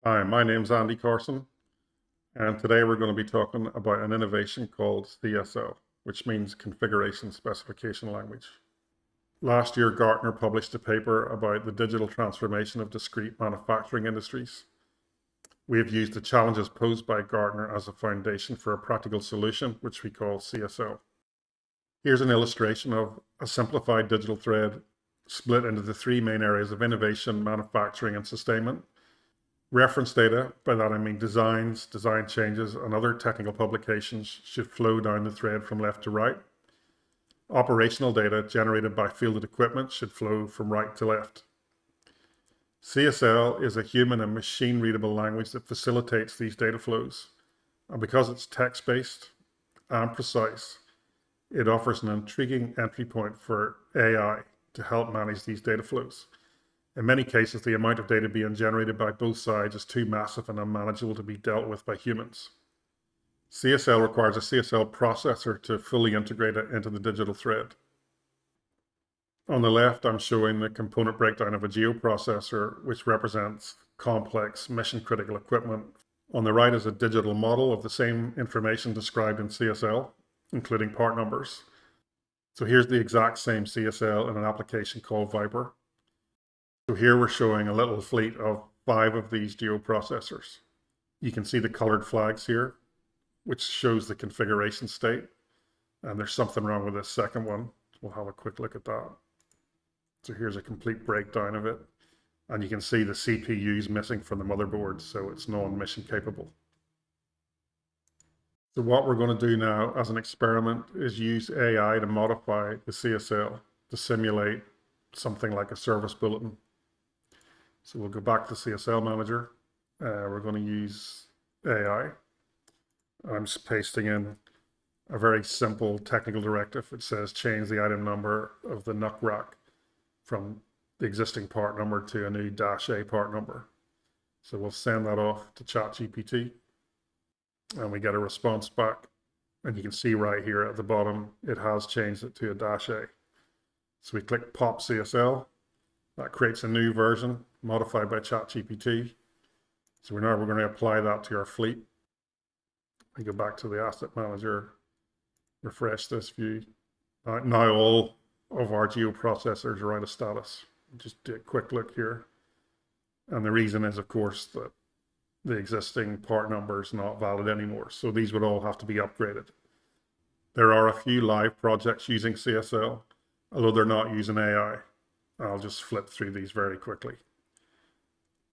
Hi, my name's Andy Carson, and today we're going to be talking about an innovation called CSL, which means Configuration Specification Language. Last year, Gartner published a paper about the digital transformation of discrete manufacturing industries. We have used the challenges posed by Gartner as a foundation for a practical solution, which we call CSL. Here's an illustration of a simplified digital thread split into the three main areas of innovation, manufacturing, and sustainment. Reference data, by that I mean designs, design changes, and other technical publications should flow down the thread from left to right. Operational data generated by fielded equipment should flow from right to left. CSL is a human and machine readable language that facilitates these data flows. And because it's text-based and precise, it offers an intriguing entry point for AI to help manage these data flows. In many cases, the amount of data being generated by both sides is too massive and unmanageable to be dealt with by humans. CSL requires a CSL processor to fully integrate it into the digital thread. On the left, I'm showing the component breakdown of a geoprocessor, which represents complex mission-critical equipment. On the right is a digital model of the same information described in CSL, including part numbers. So here's the exact same CSL in an application called Viper. So here we're showing a little fleet of 5 of these geoprocessors. You can see the colored flags here, which shows the configuration state. And there's something wrong with this second one. We'll have a quick look at that. So here's a complete breakdown of it. And you can see the CPU is missing from the motherboard, so it's non-mission capable. So what we're going to do now as an experiment is use AI to modify the CSL to simulate something like a service bulletin. So we'll go back to CSL Manager. We're going to use AI. I'm just pasting in a very simple technical directive. It says change the item number of the NUC rack from the existing part number to a new -A part number. So we'll send that off to ChatGPT and we get a response back. And you can see right here at the bottom, it has changed it to a -A. So we click Pop CSL. That creates a new version modified by ChatGPT. So we're going to apply that to our fleet. We go back to the Asset Manager, refresh this view. Now all of our geoprocessors are out of status. Just do a quick look here. And the reason is, of course, that the existing part number is not valid anymore. So these would all have to be upgraded. There are a few live projects using CSL, although they're not using AI. I'll just flip through these very quickly.